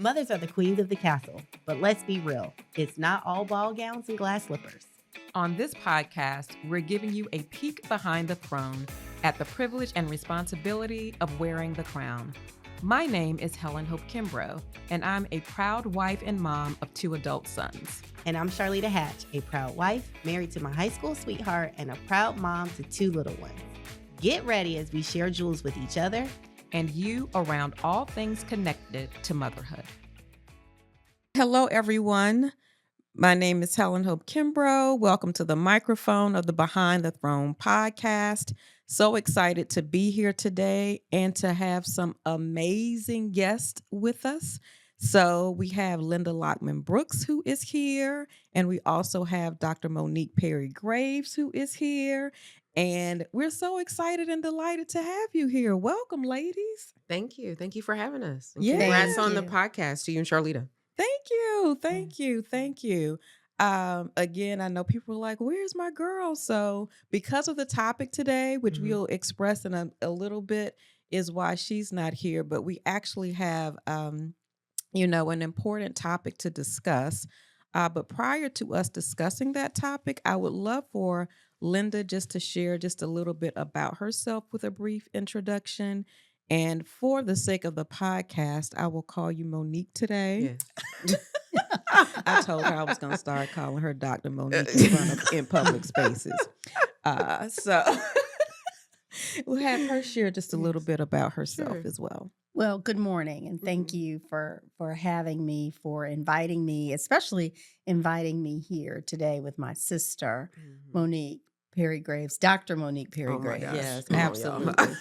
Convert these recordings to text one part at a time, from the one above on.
Mothers are the queens of the castle, but let's be real, it's not all ball gowns and glass slippers. On this podcast, we're giving you a peek behind the throne at the privilege and responsibility of wearing the crown. My name is Helen Hope Kimbrough, and I'm a proud wife and mom of 2 adult sons. And I'm Charlitta Hatch, a proud wife, married to my high school sweetheart, and a proud mom to 2 little ones. Get ready as we share jewels with each other and you around all things connected to motherhood. Hello, everyone. My name is Helen Hope Kimbrough. Welcome to the microphone of the Behind the Throne podcast. So excited to be here today and to have some amazing guests with us. So we have Linda Lockman-Brooks, who is here, and we also have Dr. Monique Perry-Graves, who is here. And we're so excited and delighted to have you here. Welcome, ladies. Thank you. Thank you for having us. And Yeah. congrats Thank on the you. podcast to you and Charlitta. Thank you. Thank you. Thank you. Again, I know people are like, where's my girl? So because of the topic today, which we'll express in a little bit, is why she's not here. But we actually have, an important topic to discuss. But prior to us discussing that topic, I would love for Linda just to share just a little bit about herself with a brief introduction. And for the sake of the podcast, I will call you Monique today. Yes. I told her I was going to start calling her Dr. Monique in public spaces. So we'll have her share just a little bit about herself as well. Well, good morning, and thank you for having me, for inviting me, especially inviting me here today with my sister, Monique Perry-Graves, Dr. Monique Perry-Graves. Yes, Come on, absolutely.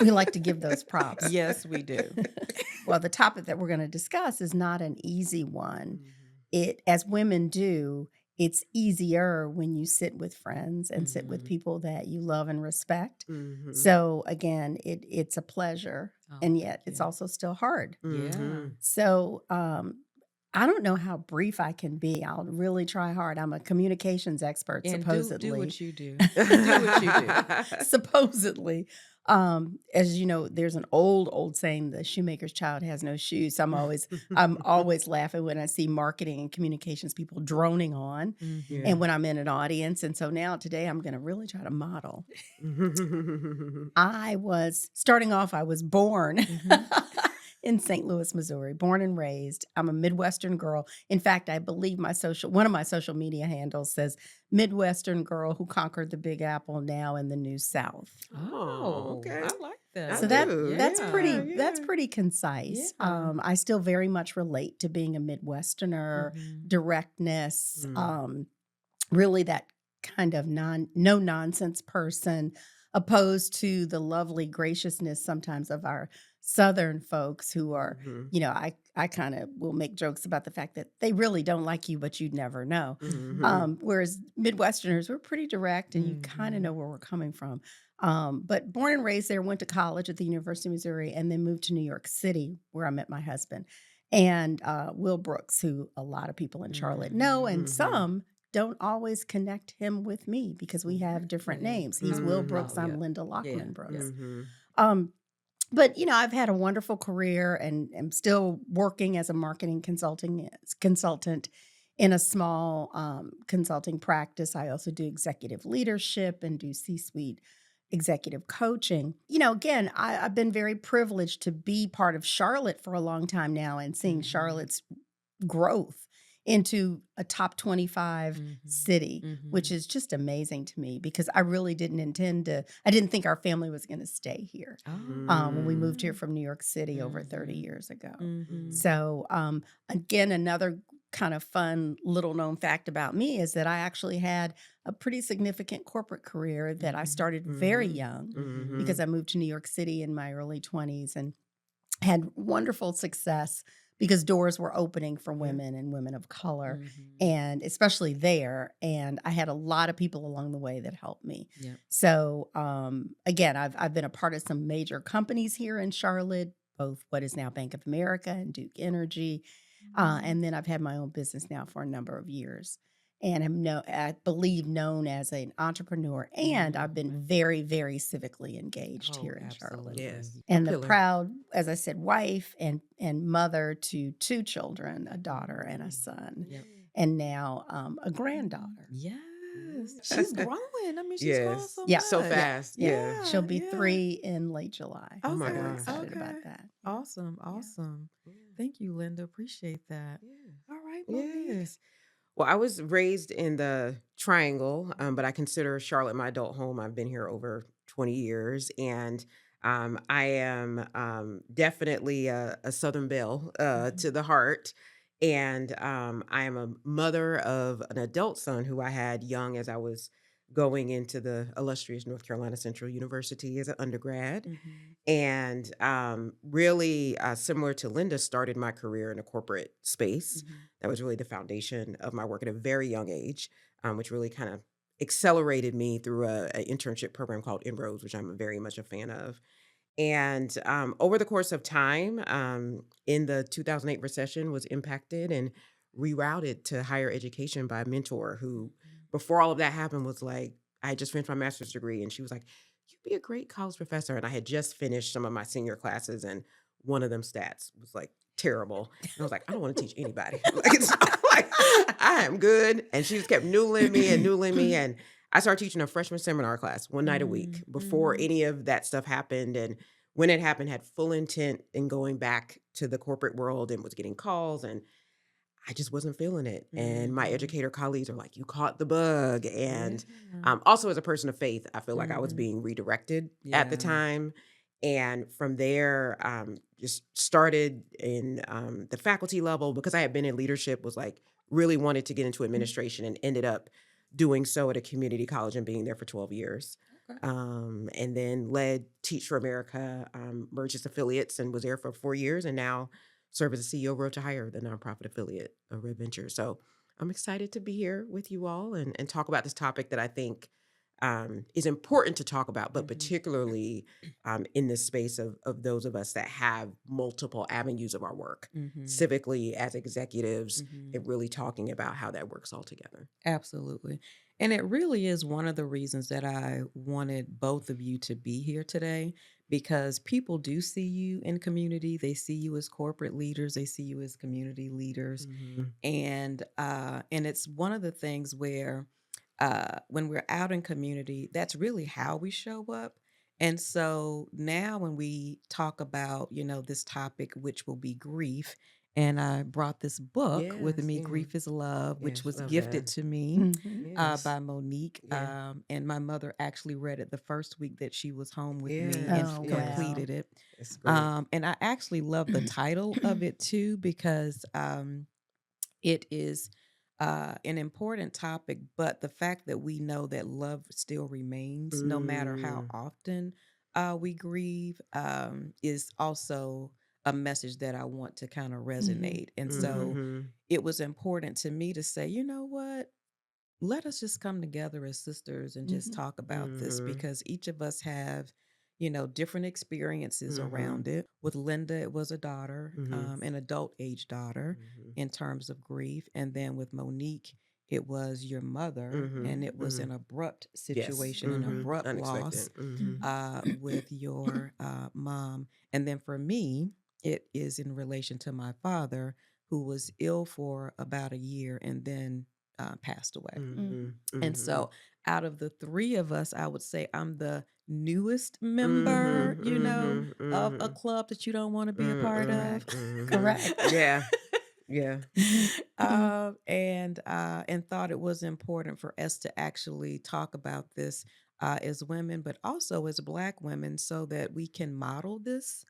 We like to give those props. Yes, we do. Well, the topic that we're going to discuss is not an easy one. It, as women do, it's easier when you sit with friends and sit with people that you love and respect. So again, it's a pleasure, and yet it's also still hard. Yeah. So I don't know how brief I can be. I'll really try hard. I'm a communications expert, And supposedly. do what you do. Do what you do. Supposedly. As you know, there's an old saying, the shoemaker's child has no shoes. So I'm always laughing when I see marketing and communications people droning on and when I'm in an audience. And so now today I'm going to really try to model. I was born in St. Louis, Missouri, born and raised. I'm a Midwestern girl. In fact, I believe one of my social media handles says Midwestern girl who conquered the Big Apple, now in the New South. Oh, okay. I like that. So that's pretty concise. Yeah. I still very much relate to being a Midwesterner, directness, really that kind of no nonsense person, opposed to the lovely graciousness sometimes of our Southern folks who are, I kind of will make jokes about the fact that they really don't like you, but you'd never know. Whereas Midwesterners, we're pretty direct and you kind of know where we're coming from. But born and raised there, went to college at the University of Missouri, and then moved to New York City, where I met my husband. And Will Brooks, who a lot of people in Charlotte know, and some don't always connect him with me because we have different names. He's Will Brooks, I'm Linda Lockman-Brooks. But, I've had a wonderful career and am still working as a marketing consultant in a small consulting practice. I also do executive leadership and do C-suite executive coaching. Again, I've been very privileged to be part of Charlotte for a long time now and seeing Charlotte's growth into a top 25 city, which is just amazing to me because I really didn't think our family was going to stay here when we moved here from New York City over 30 years ago. So again, another kind of fun little known fact about me is that I actually had a pretty significant corporate career that I started very young because I moved to New York City in my early 20s and had wonderful success because doors were opening for women and women of color, and especially there. And I had a lot of people along the way that helped me. So again, I've been a part of some major companies here in Charlotte, both what is now Bank of America and Duke Energy. And then I've had my own business now for a number of years. and I believe, known as an entrepreneur. And I've been very, very civically engaged here in Charlotte. Yes. And the Pillar. proud, as I said, wife and mother to 2 children, a daughter and a son, Yep. and now a granddaughter. Yes. She's growing. I mean, she's growing Yes. so Yeah. much. So fast. Yeah. She'll be yeah. 3 in late July. Oh my So we're gosh. excited Okay. about that. Awesome. Awesome. Thank you, Linda. Appreciate that. All right, Monique. Yes. Well, I was raised in the Triangle, but I consider Charlotte my adult home. I've been here over 20 years, and I am definitely a Southern Belle to the heart. And I am a mother of an adult son who I had young as I was going into the illustrious North Carolina Central University as an undergrad. And really similar to Linda, started my career in a corporate space. That was really the foundation of my work at a very young age, which really kind of accelerated me through an internship program called Inroads, which I'm very much a fan of. And over the course of time, in the 2008 recession, was impacted and rerouted to higher education by a mentor who, before all of that happened, was like, I had just finished my master's degree, and she was like, "You'd be a great college professor." And I had just finished some of my senior classes, and one of them stats was like terrible. And I was like, I don't want to teach anybody. Like, I am good. And she just kept noodling me. And I started teaching a freshman seminar class one night a week before any of that stuff happened. And when it happened, had full intent in going back to the corporate world and was getting calls, and I just wasn't feeling it. And my educator colleagues are like, "You caught the bug." And also as a person of faith, I feel like I was being redirected at the time. And from there, just started in the faculty level, because I had been in leadership, was like really wanted to get into administration, and ended up doing so at a community college and being there for 12 years. And then led Teach for America, merged its affiliates, and was there for 4 years, and now serve as the CEO of Road to Hire, the nonprofit affiliate of Red Venture. So I'm excited to be here with you all and talk about this topic that I think is important to talk about, but particularly in this space of those of us that have multiple avenues of our work, civically as executives, and really talking about how that works all together. Absolutely. And it really is one of the reasons that I wanted both of you to be here today, because people do see you in community. They see you as corporate leaders. They see you as community leaders. And it's one of the things where when we're out in community, that's really how we show up. And so now when we talk about, this topic, which will be grief, and I brought this book with me, Grief is Love, which Yes, was love gifted that. to me Yes. by Monique. Yeah. And my mother actually read it the first week that she was home with me Yes, and wow. completed it. It's great. And I actually love the title of it too, because it is an important topic, but the fact that we know that love still remains no matter how often we grieve is also a message that I want to kind of resonate. And so it was important to me to say, you know what? Let us just come together as sisters and just talk about this, because each of us have, different experiences around it. With Linda, it was a daughter, an adult age daughter in terms of grief. And then with Monique, it was your mother, and it was an abrupt situation, an abrupt loss with your mom. And then for me, it is in relation to my father, who was ill for about a year and then passed away. And so out of the three of us, I would say I'm the newest member, of a club that you don't want to be a part of. Correct. Yeah. Yeah. And thought it was important for us to actually talk about this as women, but also as Black women, so that we can model this,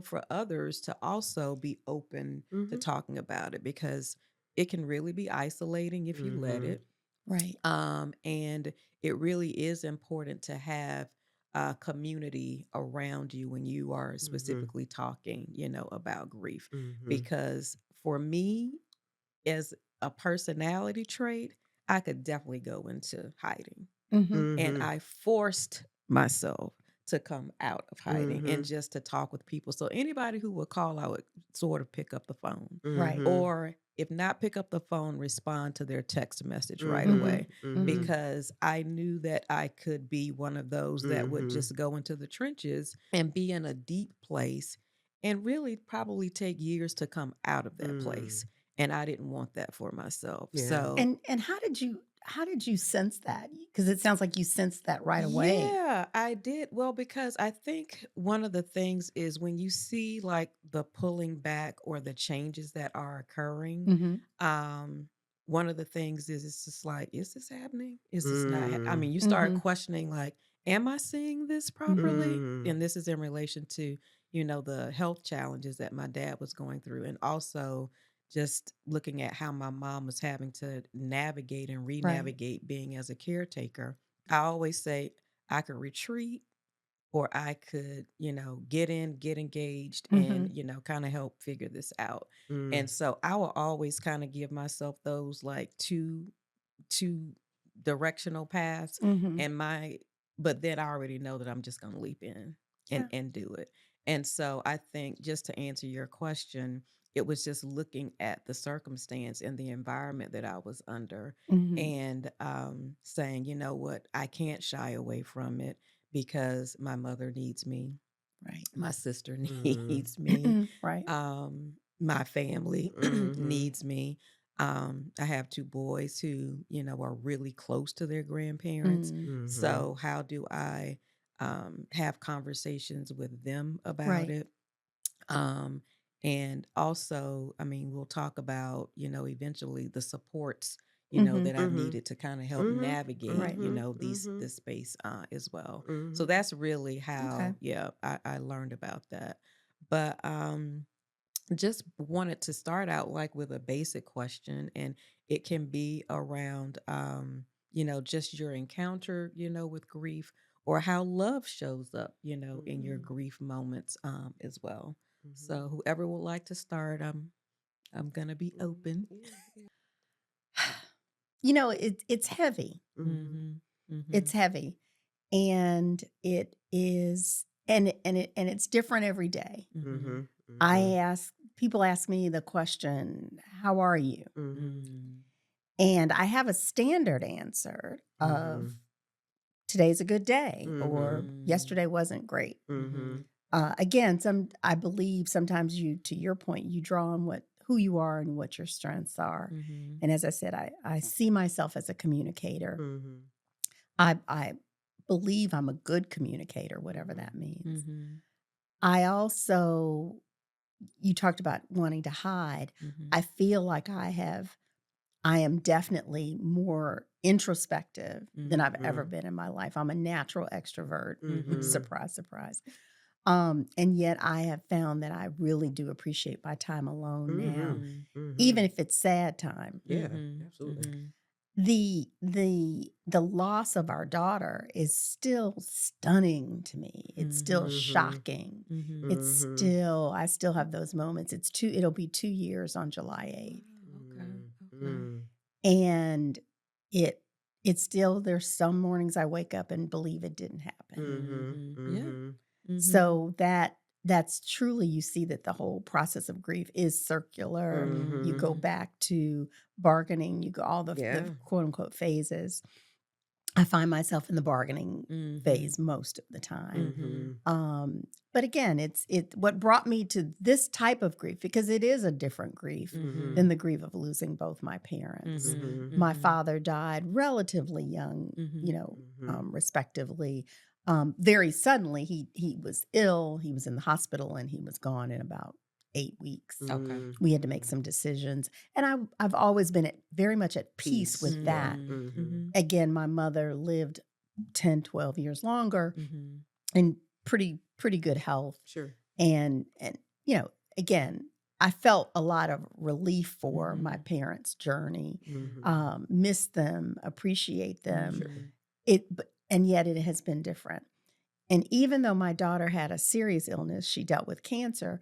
for others to also be open to talking about it, because it can really be isolating if you let it. Right. And it really is important to have a community around you when you are specifically talking, about grief. Because for me, as a personality trait, I could definitely go into hiding. And I forced myself to come out of hiding and just to talk with people. So anybody who would call, I would sort of pick up the phone. Right. Or if not pick up the phone, respond to their text message right Mhm. away. Mhm. Because I knew that I could be one of those that would just go into the trenches and be in a deep place and really probably take years to come out of that place. And I didn't want that for myself. Yeah. So And how did you sense that? Because it sounds like you sensed that right away. yeah, I did. Well, because I think one of the things is when you see like the pulling back or the changes that are occurring, Mm-hmm. one of the things is it's just like, is this happening? Is this not? I Mm. mean, you start Mm-hmm. questioning like, am I seeing this properly? And this is in relation to, the health challenges that my dad was going through, and also just looking at how my mom was having to navigate and Right. re-navigate being as a caretaker. I always say I could retreat or I could, get in, get engaged and, Mm-hmm. kind of help figure this out. Mm. And so I will always kind of give myself those like two directional paths Mm-hmm. and but then I already know that I'm just going to leap in Yeah. and do it. And so I think just to answer your question, it was just looking at the circumstance and the environment that I was under Mm-hmm. and saying, you know what, I can't shy away from it because my mother needs me, Right. my sister Mm. needs me, Right. my family Mhm. needs me. I have two boys who, are really close to their grandparents. Mm. So how do I have conversations with them about Right. it? And also, I mean, we'll talk about, eventually the supports, Mm-hmm. that I Mhm. needed to kind of help Mhm. navigate, Right. this space as well. So Mhm. that's really Okay. how, I learned about that. But just wanted to start out like with a basic question, and it can be around, just your encounter, with grief or how love shows up, in your grief moments as well. So whoever would like to start, I'm gonna be open. It's heavy. Mm-hmm. It's Mm-hmm. heavy. And it is and it's different every day. Mm-hmm. People ask me the question, how are you? Mm-hmm. And I have a standard answer of today's a good day or yesterday wasn't great. Again, I believe sometimes to your point, you draw on who you are and what your strengths are. Mm-hmm. And as I said, I see myself as a communicator. I believe I'm a good communicator, whatever that means. Mm-hmm. I also, you talked about wanting to hide. Mm-hmm. I feel like I am definitely more introspective than I've ever been in my life. I'm a natural extrovert. Surprise, surprise. And yet I have found that I really do appreciate my time alone now, even if it's sad time. Yeah, Mm-hmm. absolutely. Mm-hmm. The loss of our daughter is still stunning to me. It's still shocking. Mm-hmm. I still have those moments. It'll be 2 years on July 8th. Okay. And it's still, there's some mornings I wake up and believe it didn't happen. Mm-hmm. Yeah. Mm-hmm. So that's truly, you see that the whole process of grief is circular. You go back to bargaining, you go all the quote unquote phases. I find myself in the bargaining phase most of the time. But again, it's what brought me to this type of grief, because it is a different grief than the grief of losing both my parents. My father died relatively young, respectively. Very suddenly, he was ill. He was in the hospital, and he was gone in about 8 weeks. Okay. We had to make some decisions, and I've always been very much at peace with that. Again, my mother lived 10, 12 years longer in pretty good health. Sure. And again, I felt a lot of relief for my parents' journey. Miss them, appreciate them. And yet it has been different. And even though my daughter had a serious illness, she dealt with cancer,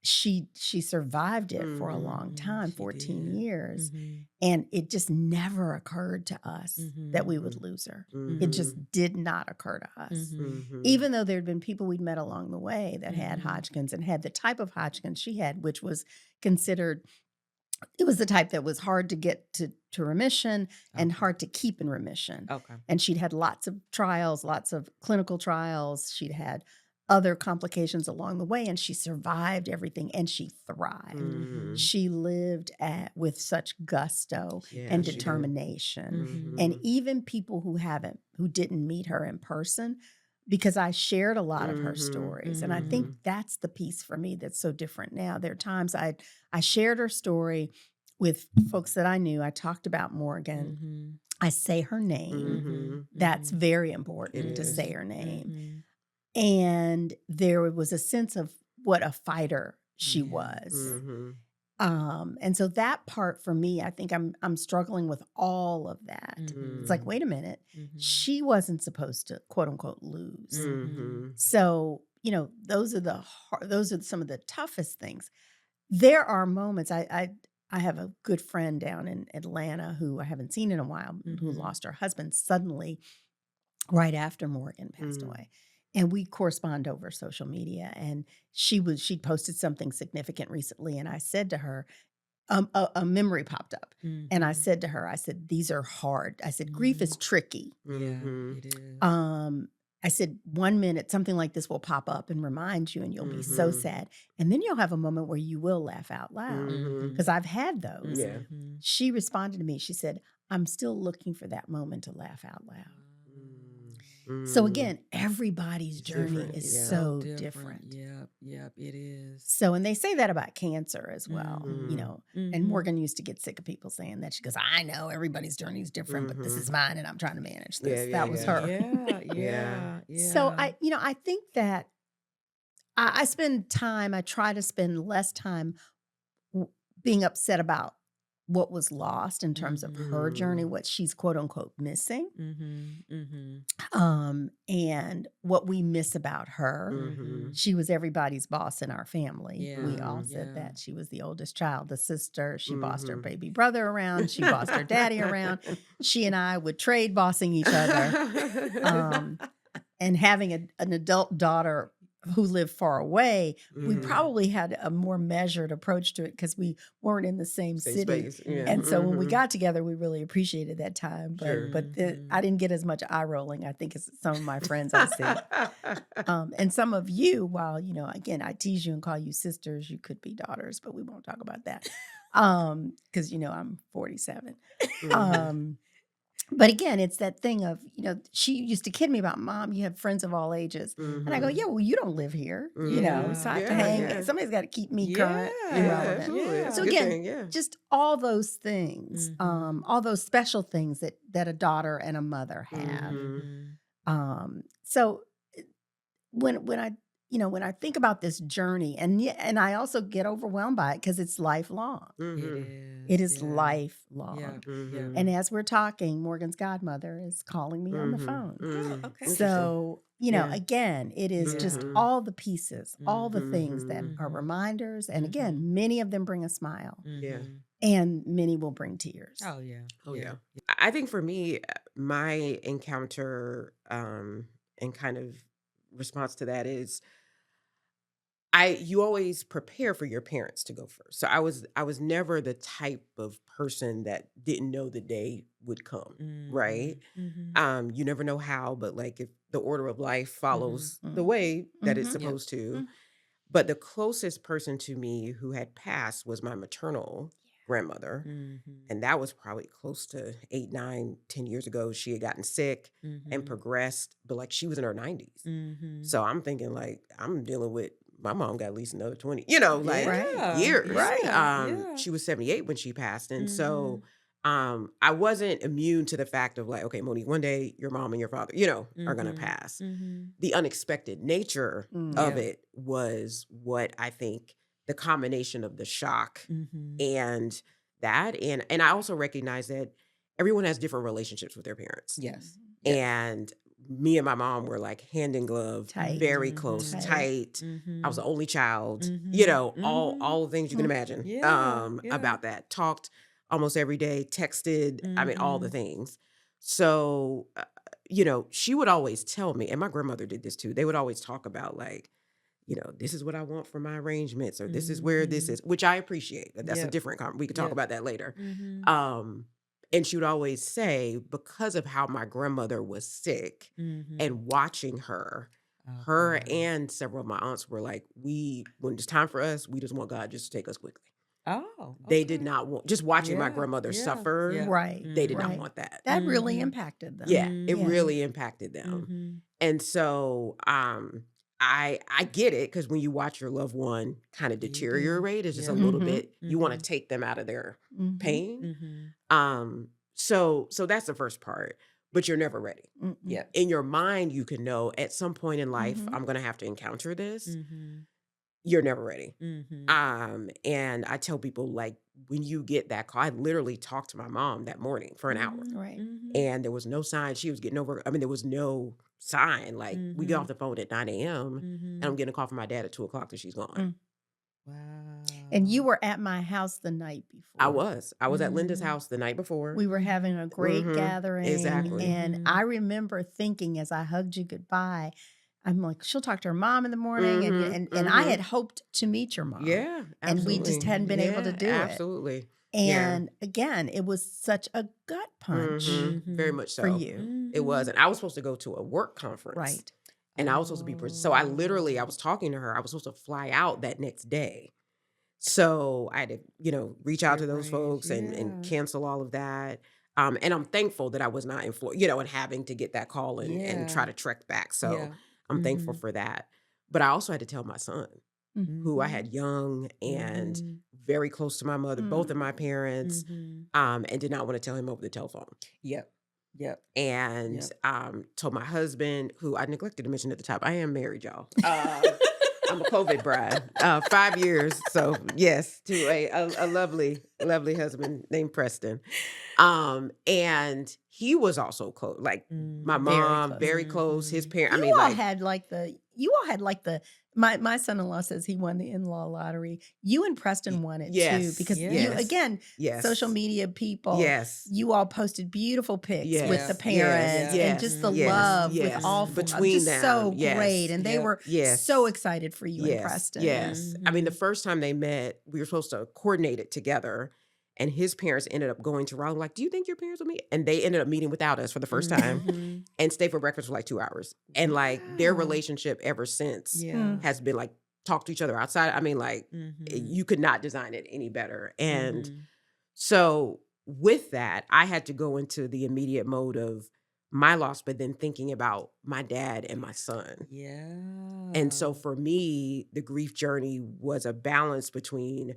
she survived it for a long time, She 14 did. years. Mhm. And it just never occurred to us that we would lose her. It just did not occur to us. Even though there had been people we'd met along the way that had Hodgkin's and had the type of Hodgkin's she had, which was considered, it was the type that was hard to get to remission and hard to keep in remission. Okay. And she'd had lots of trials, lots of clinical trials. She'd had other complications along the way, and she survived everything, and she thrived. She lived with such gusto and she did. determination. And even people who didn't meet her in person, because I shared a lot of her stories. And I think that's the piece for me that's so different now. There are times I shared her story with folks that I knew. I talked about Morgan. I say her name. That's very important to say her name. And there was a sense of what a fighter she was. And so that part for me, I think I'm struggling with all of that. It's like, wait a minute, she wasn't supposed to, quote unquote, lose. So, those are some of the toughest things. There are moments. I have a good friend down in Atlanta who I haven't seen in a while, who lost her husband suddenly right after Morgan passed away. And we correspond over social media. And she posted something significant recently. And I said to her, a memory popped up. And I said to her, these are hard. I said, grief is tricky. Yeah, it is. I said, 1 minute, something like this will pop up and remind you, and you'll be so sad. And then you'll have a moment where you will laugh out loud. Because I've had those. Yeah. She responded to me. She said, I'm still looking for that moment to laugh out loud. So again, everybody's journey is so different. Yep, it is. So, and they say that about cancer as well, and Morgan used to get sick of people saying that. She goes, I know everybody's journey is different, but this is mine and I'm trying to manage this. That was her. Yeah. So I think that I spend time, I try to spend less time being upset about what was lost in terms of her journey, what she's quote unquote missing, and what we miss about her. She was everybody's boss in our family. We all said that. She was the oldest child, the sister. She bossed her baby brother around. She bossed her daddy around. She and I would trade bossing each other. And having an adult daughter who lived far away, we probably had a more measured approach to it because we weren't in the same city. And so when we got together, we really appreciated that time. But I didn't get as much eye rolling, I think, as some of my friends I see. And some of you, while, again, I tease you and call you sisters, you could be daughters, but we won't talk about that. Because, I'm 47. But again, it's that thing of, she used to kid me about, Mom, you have friends of all ages. And I go, yeah, well, you don't live here. So I have to hang. Somebody's got to keep me current and relevant. So again, just all those things, all those special things that a daughter and a mother have. So when I think about this journey, and I also get overwhelmed by it because it's lifelong. It is lifelong. And as we're talking, Morgan's godmother is calling me on the phone. Okay. So, again, it is just all the pieces, all the things that are reminders. And again, many of them bring a smile. And many will bring tears. Oh, yeah. I think for me, my encounter and kind of response to that is you always prepare for your parents to go first. So I was never the type of person that didn't know the day would come, right? You never know how, but like if the order of life follows the way that it's supposed to. But the closest person to me who had passed was my maternal grandmother. And that was probably close to 8, 9, 10 years ago. She had gotten sick and progressed, but like she was in her 90s. So I'm thinking like, I'm dealing with, my mom got at least another 20, years. Right. She was 78 when she passed. And so I wasn't immune to the fact of like, okay, Monique, one day your mom and your father, are going to pass. The unexpected nature of it was what I think the combination of the shock and that. And I also recognize that everyone has different relationships with their parents. Yes. And me and my mom were like hand in glove, Tight. very close, Tight. tight. I was the only child, all the things you can imagine about that. Talked almost every day, texted, all the things. So, she would always tell me, and my grandmother did this too. They would always talk about like, this is what I want for my arrangements, or this is where this is, which I appreciate. That's a different we could talk about that later. And she would always say, because of how my grandmother was sick and watching her, her and several of my aunts were like, when it's time for us, we just want God just to take us quickly. Oh, They did not want, just watching my grandmother suffer. Right. They did not want that. That really impacted them. Yeah, it really impacted them. And so I get it, because when you watch your loved one kind of deteriorate, it's just a little bit, you want to take them out of their pain. So that's the first part, but you're never ready. Yeah. In your mind, you can know at some point in life, I'm going to have to encounter this. You're never ready. And I tell people, like, when you get that call, I literally talked to my mom that morning for an hour. Right. And there was no sign she was getting over. There was no sign. Like, we get off the phone at 9 a.m. and I'm getting a call from my dad at 2 o'clock that she's gone. Wow. And you were at my house the night before. I was at Linda's house the night before. We were having a great gathering. Exactly. And I remember thinking as I hugged you goodbye, I'm like, she'll talk to her mom in the morning. And I had hoped to meet your mom. Yeah, absolutely. And we just hadn't been able to do it. Absolutely. And again, it was such a gut punch Very much so. for you. It was. And I was supposed to go to a work conference. Right. And I was supposed to be, so I was talking to her. I was supposed to fly out that next day. So I had to, reach out to those folks and cancel all of that. And I'm thankful that I was not in Florida, and having to get that call and try to trek back. So I'm thankful for that. But I also had to tell my son, who I had young and very close to my mother, both of my parents, and did not want to tell him over the telephone. Yep. And told my husband, who I neglected to mention at the top, I am married, y'all. I'm a COVID bride, 5 years. So yes, to a lovely, lovely husband named Preston. And he was also close, like my mom, very close. His parents, You all had like the, my son-in-law says he won the in-law lottery. You and Preston won it too, because you, again, social media people, you all posted beautiful pics with the parents and just the love with all between them. So great. And they were so excited for you and Preston. The first time they met, we were supposed to coordinate it together. And his parents ended up going to Raleigh, like, do you think your parents will meet? And they ended up meeting without us for the first time and stayed for breakfast for like 2 hours. And like their relationship ever since has been like, talk to each other outside. You could not design it any better. And so with that, I had to go into the immediate mode of my loss, but then thinking about my dad and my son. And so for me, the grief journey was a balance between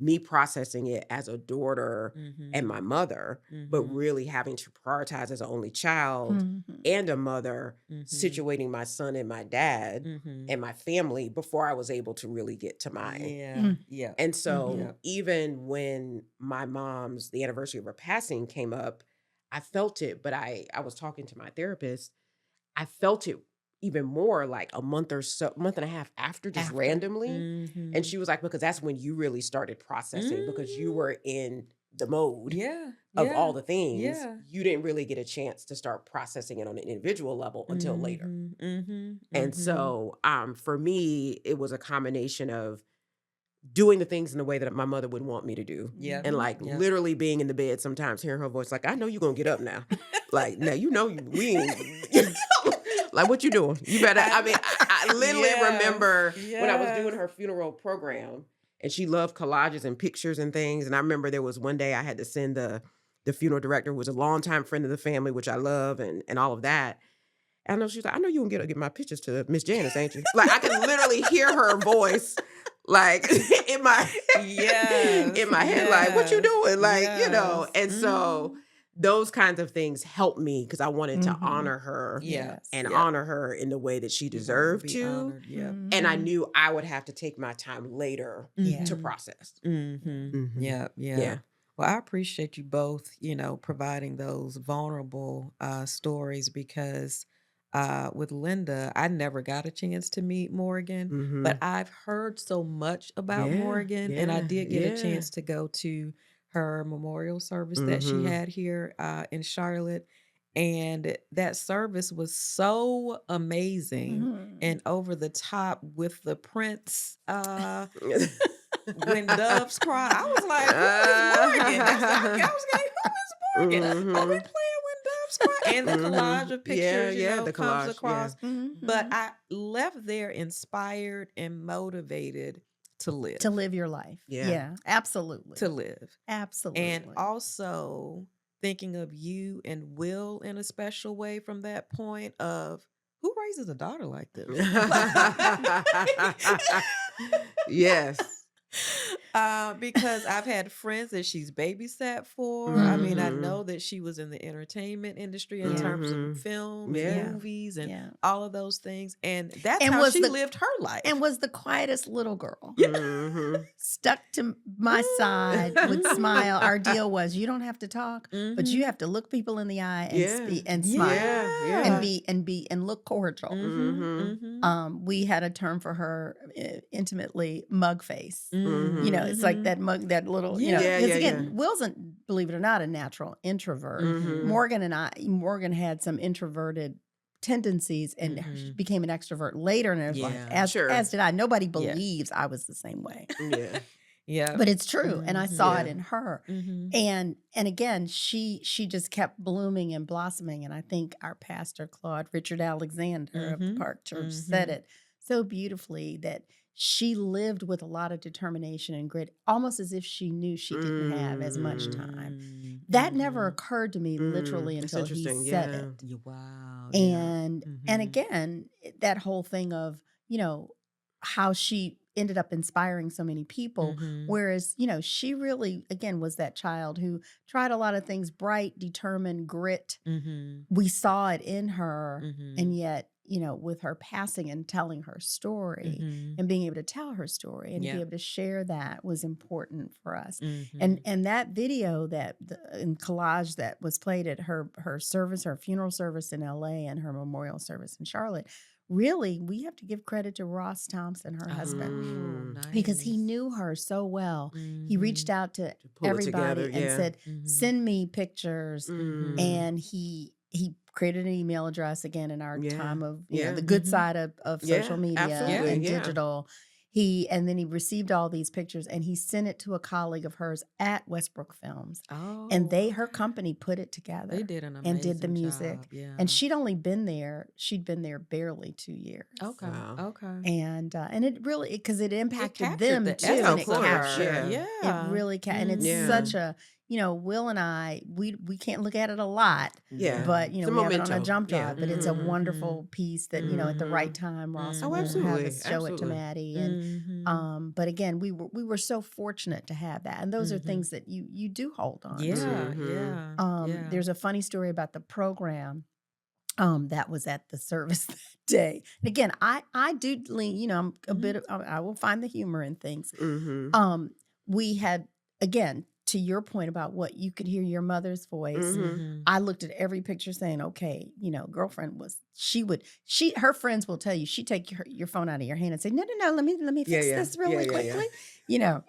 me processing it as a daughter and my mother, but really having to prioritize as an only child and a mother, situating my son and my dad and my family before I was able to really get to mine. And so even when my mom's, the anniversary of her passing came up, I felt it, but I was talking to my therapist, I felt it even more like a month and a half after, randomly. And she was like, because that's when you really started processing, because you were in the mode of all the things. You didn't really get a chance to start processing it on an individual level until later. And so for me, it was a combination of doing the things in the way that my mother would want me to do. And like literally being in the bed sometimes, hearing her voice, like, I know you're going to get up now. Like, now, we ain't... Like, what you doing? You better, I literally remember when I was doing her funeral program, and she loved collages and pictures and things. And I remember there was one day I had to send the funeral director, who was a longtime friend of the family, which I love, and all of that. And I know she was like, I know you can get my pictures to Miss Janice, ain't you? Like, I can literally hear her voice, like, in my head, like, what you doing? Like, and so those kinds of things helped me, because I wanted to honor her and honor her in the way that she deserved to. And I knew I would have to take my time later to process. Well, I appreciate you both, providing those vulnerable stories, because with Linda, I never got a chance to meet Morgan, but I've heard so much about Morgan, and I did get a chance to go to her memorial service that she had here in Charlotte. And that service was so amazing and over the top with the Prince. When doves cry, I was like, "Who is Morgan?" I was like, "Who is Morgan?" Are we playing When Doves Cry? And the collage of pictures, the comes collage, across. But I left there inspired and motivated to live. To live your life. Yeah, absolutely. To live. Absolutely. And also thinking of you and Will in a special way from that point of who raises a daughter like this? Yes. Because I've had friends that she's babysat for. I mean, I know that she was in the entertainment industry in terms of film and movies and all of those things. And that's how she lived her life. And was the quietest little girl. Stuck to my side, would smile. Our deal was you don't have to talk, but you have to look people in the eye and speak and smile and look cordial. We had a term for her intimately, mug face. You know, it's like that mug, that little, you know, because again, Will's, believe it or not, a natural introvert. Morgan had some introverted tendencies and became an extrovert later in her life, as did I. Nobody believes I was the same way. But it's true, and I saw it in her. And again, she just kept blooming and blossoming. And I think our pastor Claude Richard Alexander of the Park Church said it so beautifully, that she lived with a lot of determination and grit, almost as if she knew she didn't have as much time. That never occurred to me literally until he said it. Wow. And again, that whole thing of, you know, how she ended up inspiring so many people. Whereas, you know, she really, again, was that child who tried a lot of things, bright, determined, grit. We saw it in her. And yet, you know, with her passing and telling her story and being able to tell her story and be able to share that was important for us. And that video in collage that was played at her service, her funeral service in LA and her memorial service in Charlotte, really, we have to give credit to Ross Thompson, her husband, because he knew her so well. He reached out to everybody and said, send me pictures. And he created an email address again in our time of the good side of social media and digital. And then he received all these pictures and he sent it to a colleague of hers at Westbrook Films. And her company put it together. They did an amazing and did the music. job. And she'd been there barely 2 years. Okay. And it really, because it impacted captured them the too. essence And it of her. captured. Yeah. It really and it's such a, you know, Will and I, we can't look at it a lot. But, you know, we have it on a jump drive. But it's a wonderful piece that, you know, at the right time, Ross will have us show it to Maddie. And but again, we were so fortunate to have that. And those are things that you do hold on to. There's a funny story about the program that was at the service that day. And again, I do lean, you know, I'm a bit of, I will find the humor in things. We had, again, to your point about what you could hear your mother's voice, I looked at every picture saying, okay, you know, girlfriend her friends will tell you, she'd take your phone out of your hand and say, no, let me fix this really quickly, you know,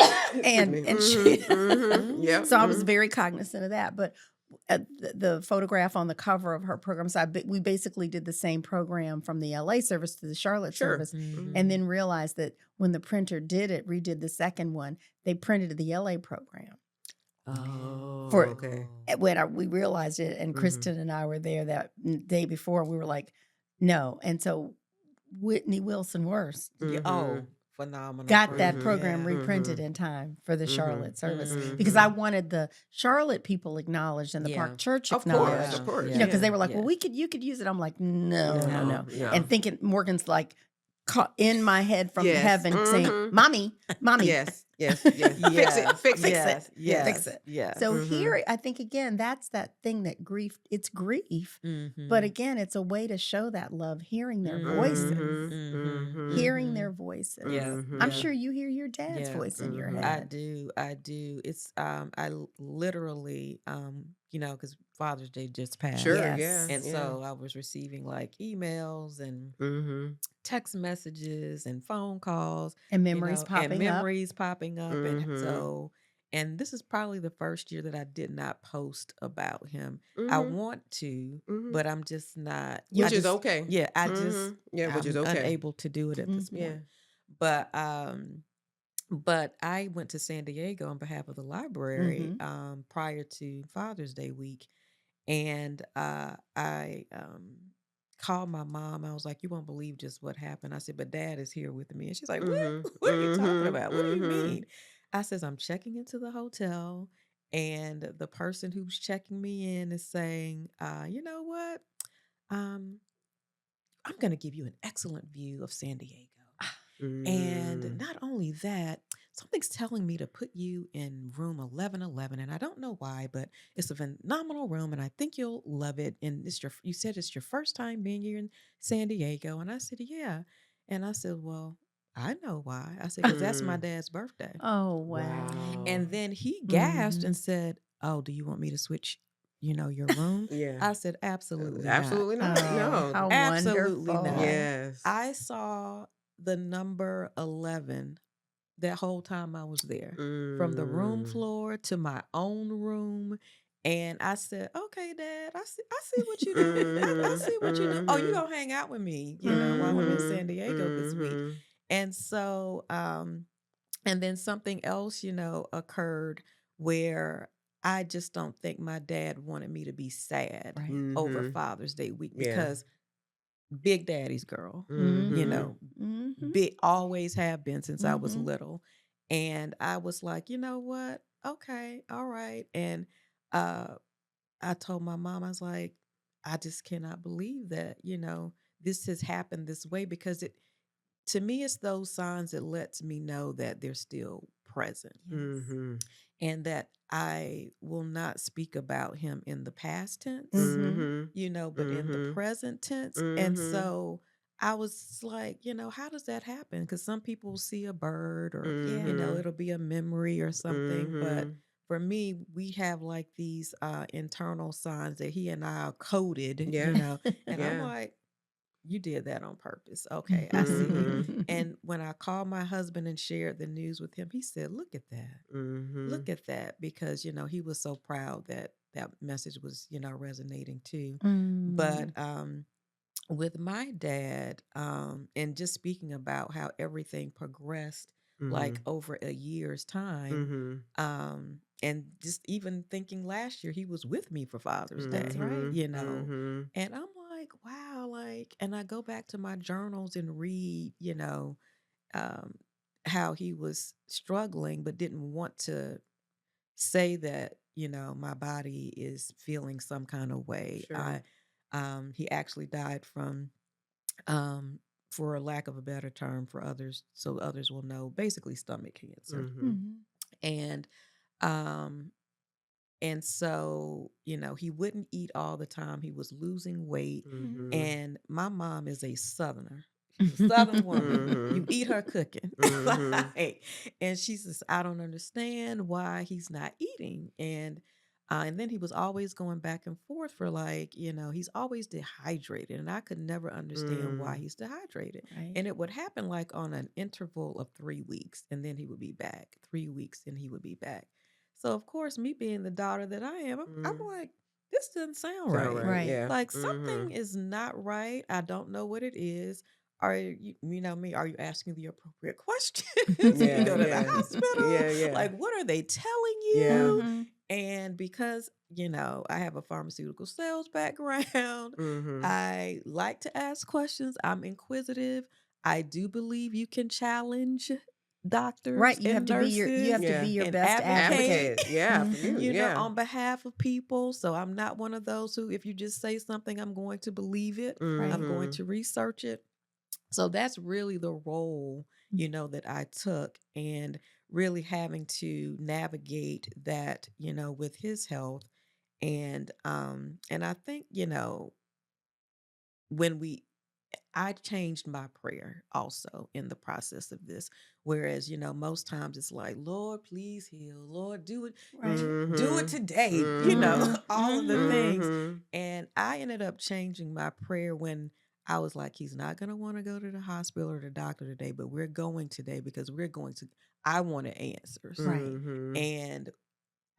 and she, so I was very cognizant of that. But the photograph on the cover of her program, so we basically did the same program from the LA service to the Charlotte service, and then realized that when the printer redid the second one, they printed the LA program. When we realized it, and Kristen and I were there that day before, we were like, no. And so Whitney Wilson Wurst, phenomenal, got that program reprinted in time for the Charlotte service, because I wanted the Charlotte people acknowledged and the Park Church acknowledged, of course. You know, because they were like, well, you could use it. I'm like, no. And thinking Morgan's like, in my head from heaven saying, mommy, Yes, yes. Fix it. yes, yes, Fix it. yes. So Mhm. here, I think again, that's that thing that it's grief, but again, it's a way to show that love, hearing their voices, hearing their voices. Yeah, I'm yeah. sure you hear your dad's Yeah. voice in your Mhm. I head. do. I do. It's literally because Father's Day just passed. Sure, Yes. yeah. And yeah. so I was receiving like emails and Mhm. text messages and phone calls, And you memories know, and popping up. memories popping up. And Mhm. so, and this is probably the first year that I did not post about him. I Mhm. want to, Mhm. but I'm just not. Which is okay. Yeah, Yeah, which is I'm okay. unable to do it at this Mhm. Yeah. point. But I went to San Diego on behalf of the library prior to Father's Day week, and I called my mom. I was like, "You won't believe just what happened." I said, "But Dad is here with me," and she's like, "What? Mhm. What are you talking Mhm. about? What do you Mhm. mean?" I says, "I'm checking into the hotel, and the person who's checking me in is saying, you know what? Um, I'm going to give you an excellent view of San Diego." And Mm. not only that, something's telling me to put you in room 1111. And I don't know why, but it's a phenomenal room and I think you'll love it. And you said it's your first time being here in San Diego. And I said, yeah. And I said, well, I know why. I said, because that's my Mm. dad's birthday. Oh, wow. Wow. And then he gasped Mhm. and said, oh, do you want me to switch, your room? Yeah. I said, absolutely not. Absolutely not. Oh, No. how Absolutely wonderful. not. Yes. I saw the number 11 that whole time I was there, from the room Mm. floor to my own room. And I said, okay, Dad, I see what you do. I see what you do. Oh, you Mhm. gonna hang out with me, while I'm in San Mhm. Diego this week. Mhm. And so, and then something else, occurred where I just don't think my dad wanted me to be sad Right. over Mhm. Father's Day week Yeah. because Big Daddy's girl, Mhm. Mhm. big, always have been since I was Mhm. little. And I was like, you know what? Okay, all right. And uh I told my mom, I was like, I just cannot believe that, this has happened this way because to me it's those signs that lets me know that they're still present Yes. Mhm. and that I will not speak about him in the past tense, Mhm. Mhm. but in the Mhm. present tense. And Mhm. so I was like, how does that happen? Because some people see a bird or, Mhm. it'll be a memory or something. But Mhm. for me, we have like these internal signs that he and I are coded, Yeah. and I'm Yeah. like, you did that on purpose. Okay, I see you. Mhm. And when I called my husband and shared the news with him, he said, look at that. Mhm. Look at that, because he was so proud that that message was resonating too. But with my dad, and just speaking about how everything progressed like Mhm. over a year's time, Mhm. and just even thinking last year he was with me for Father's Day, That's right. Mhm. and I'm like, wow, like, and I go back to my journals and read, um, how he was struggling but didn't want to say that my body is feeling some kind of way. Sure. He actually died from, um for a lack of a better term for others, so others will know, basically stomach cancer. Mhm. Mhm. And um and so he wouldn't eat all the time, he was losing weight. Mhm. And my mom is a southerner, she's a southern woman, you Mhm. eat her cooking. Mhm. Like, and she says, I don't understand why he's not eating. And then he was always going back and forth for, like, he's always dehydrated, and I could never understand why Mm. he's dehydrated. Right. And it would happen like on an interval of 3 weeks, and then he would be back. 3 weeks and he would be back. So of course, me being the daughter that I am, I'm Mm. like, this doesn't sound Sound right. right. Right. Yeah. Like, Mhm. something is not right. I don't know what it is. Are you know me? Are you asking the appropriate questions? If you Yeah. go to the Yeah. hospital, Yeah. Yeah. like, what are they telling Yeah. you? Mhm. And because I have a pharmaceutical sales background, Mhm. I like to ask questions. I'm inquisitive. I do believe you can challenge doctors Right. You have and to be nurses Yeah. your and best advocate, advocate. Advocate. Yeah. For you. Mhm. Yeah. on behalf of people. So I'm not one of those who, if you just say something, I'm going to believe it. I'm Right. going Mhm. to research it. So that's really the role, Mm. that I took. And really having to navigate that, with his health. And I think, when I changed my prayer also in the process of this. Whereas, most times it's like, Lord, please heal. Lord, do it. Right. Do it today. Mhm. All of the Mhm. things. Mhm. And I ended up changing my prayer when I was like, he's not going to want to go to the hospital or the doctor today, but we're going today because I wanted answers. Right. Mhm. And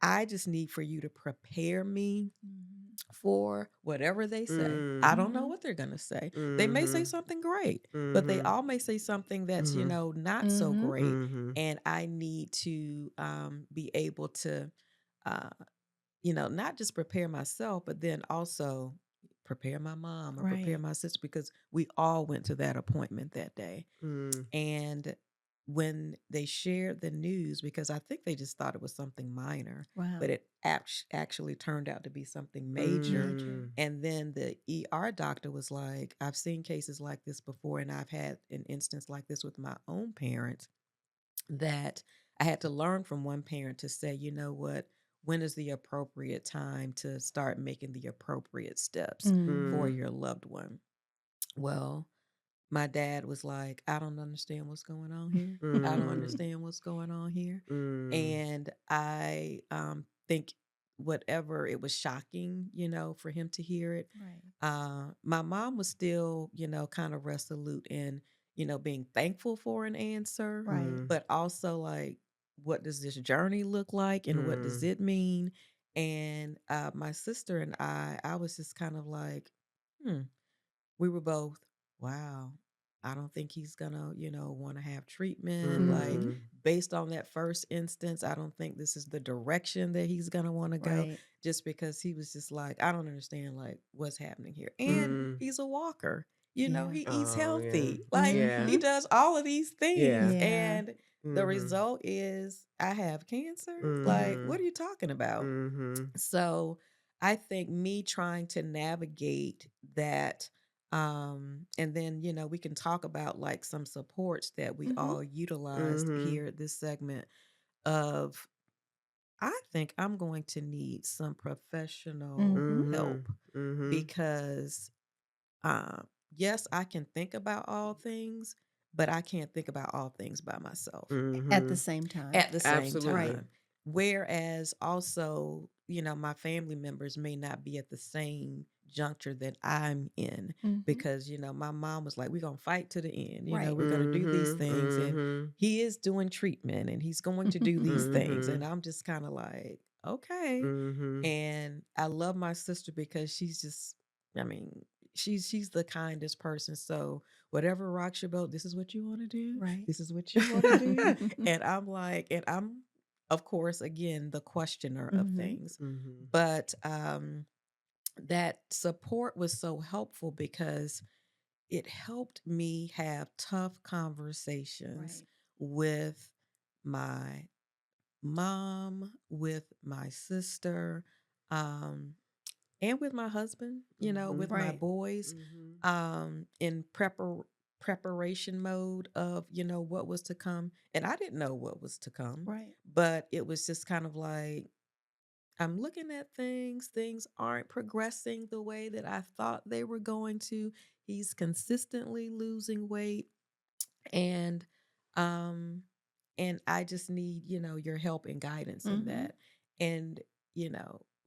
I just need for you to prepare me Mhm. for whatever they say. I don't know Mhm. what they're going to say. They may say something great, but they Mhm. all may say something that's, Mhm. not so Mhm. great. Mhm. And I need to be able to, uh, not just prepare myself, but then also prepare my mom or prepare Right. my sister because we all went to that appointment that day. Mhm. And when they shared the news, because I think they just thought it was something minor, Wow. but it actually turned out to be something major. Major. And then the ER doctor was like, I've seen cases like this before, and I've had an instance like this with my own parents that I had to learn from one parent to say, you know what, when is the appropriate time to start making the appropriate steps for Mhm. your loved one? Well, my dad was like, I don't understand what's going on here. I don't Mm. understand what's going on here. Mm. And I think whatever, it was shocking, for him to hear it. Right. My mom was still, kind of resolute in, being thankful for an answer, Right. Mm. but also like, what does this journey look like and what does Mm. it mean? And my sister and I was just kind of like, we were both, wow, I don't think he's gonna, want to have treatment. Like, Mhm. Mhm. based on that first instance, I don't think this is the direction that he's gonna want to go, Right. just because he was just like, I don't understand, like, what's happening here. And Mm. he's a walker, Yeah. he eats Oh, yeah. healthy, like, Yeah. he Mhm. does all of these things. Yeah. Yeah. And the Mhm. result is I have cancer. Like, what Mhm. are you talking about? Mhm. So I think me trying to navigate that, and then, we can talk about like some supports that we Mhm. all utilized Mhm. here at this segment of, I think I'm going to need some professional Mhm. Mhm. help Mhm. because, uh, yes, I can think about all things, but I can't think about all things by myself At the Mhm. same time. at the same Absolutely. Right. time. Whereas also, my family members may not be at the same juncture that I'm in Mhm. because, my mom was like, we're going to fight to the end. Right. We're going to do these Mhm. things. And Mhm. he is doing treatment and he's going to do these things. And Mhm. I'm just kind of like, okay. Mhm. And I love my sister because she's just, I mean, she's the kindest person. So whatever rocks your boat, this is what you want to do. Right. This is what you want to do. And I'm like, and I'm, of course, again, the questioner of Mhm. things. Mhm. But that support was so helpful because it helped me have tough conversations Right. with my mom, with my sister, um, and with my husband, Mhm. with my Right. boys, Mhm. in preparation mode of, what was to come. And I didn't know what was to come, Right. but it was just kind of like, I'm looking at things aren't progressing the way that I thought they were going to. He's consistently losing weight. And um and I just need, your help and guidance in Mhm. that. And,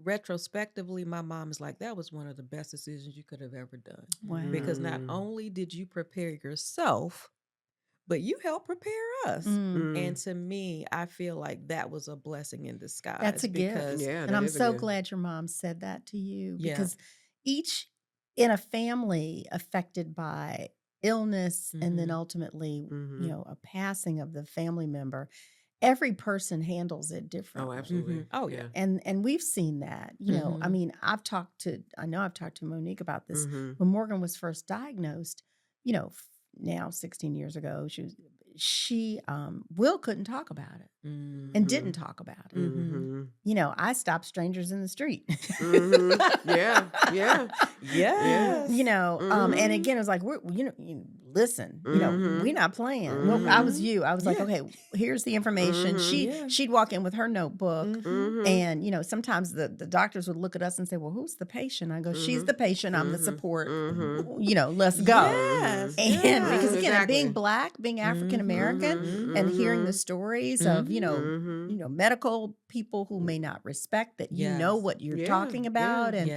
retrospectively, my mom is like, that was one of the best decisions you could have ever done. Because Wow. not Mm. only did you prepare yourself, but you helped prepare us. Mm. And Mm. to me, I feel like that was a blessing in That's disguise a gift. because, Yeah, And that I'm is a so good. glad your mom said that to you yeah. because each in a family affected by illness and then Mhm. ultimately, Mhm. a passing of the family member, every person handles it Oh, differently. absolutely. Oh yeah. Yeah. And we've seen that. I Mhm. mean, I know I've talked to Monique about this. Mhm. When Morgan was first diagnosed, now 16 years ago, Will couldn't talk about it. and didn't talk about it. You know, I stopped strangers in the street. Yeah. You know, and again, it was like, listen, you know, we're not playing. Well, I was you. I was like, okay, here's the information. She'd walk in with her notebook, and you know, sometimes the doctors would look at us and say, well, who's the patient? I go, she's the patient. I'm the support. You know, let's go. And because again, being Black, being African American, and hearing the stories of you know medical people who may not respect that you know what you're talking about, and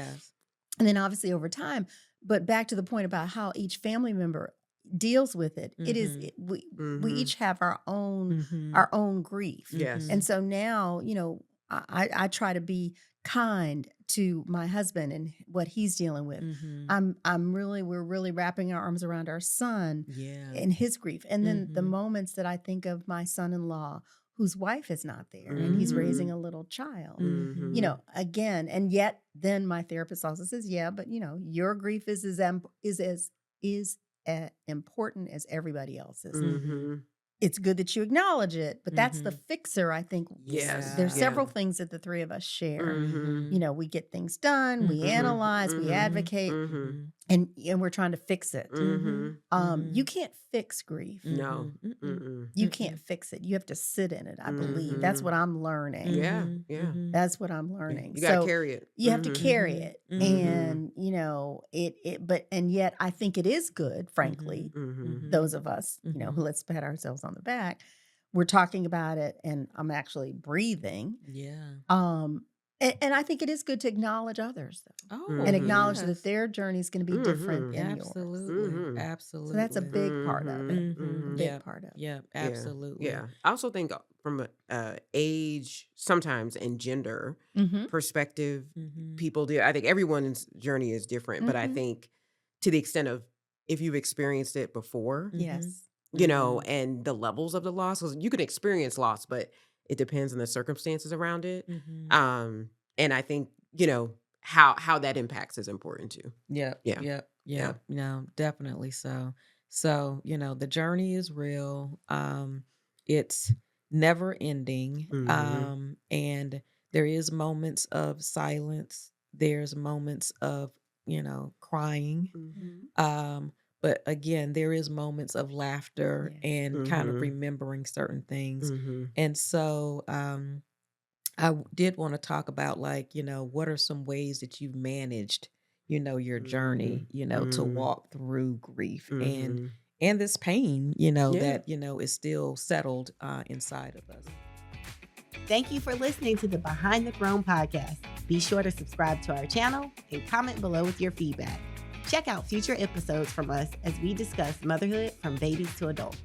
then obviously over time. But back to the point about how each family member deals with it, we each have our own grief. And so now, you know, I try to be kind to my husband and what he's dealing with. We're really wrapping our arms around our son and his grief. And then the moments that I think of my son-in-law whose wife is not there and he's raising a little child, you know, again, and yet then my therapist also says, yeah, but you know, your grief is as important as everybody else's. It's good that you acknowledge it, but that's the fixer, I think. There's several things that the three of us share. You know, we get things done, we analyze, we advocate, and we're trying to fix it. You can't fix grief. No. You can't fix it. You have to sit in it, I believe. That's what I'm learning. That's what I'm learning. You got to carry it. You have to carry it. And, you know, and yet I think it is good, frankly, those of us, you know, who let's pat ourselves on the back. We're talking about it and I'm actually breathing. And I think it is good to acknowledge others, though, and acknowledge that their journey is going to be different than yours. Absolutely. So that's a big part of it. Big part of it. Yeah, absolutely. Yeah. I also think from age, sometimes, and gender perspective, people do. I think everyone's journey is different, but I think to the extent of if you've experienced it before, you know, and the levels of the loss, because you can experience loss, but it depends on the circumstances around it. And I think, you know, how that impacts is important too. No, definitely so. So, you know, the journey is real. It's never ending. And there is moments of silence. There's moments of, you know, crying. But again, there is moments of laughter and kind of remembering certain things. And so I did want to talk about, like, you know, what are some ways that you've managed, you know, your journey, you know, to walk through grief and this pain, you know, that, you know, is still settled inside of us. Thank you for listening to the Behind the Throne podcast. Be sure to subscribe to our channel and comment below with your feedback. Check out future episodes from us as we discuss motherhood from babies to adults.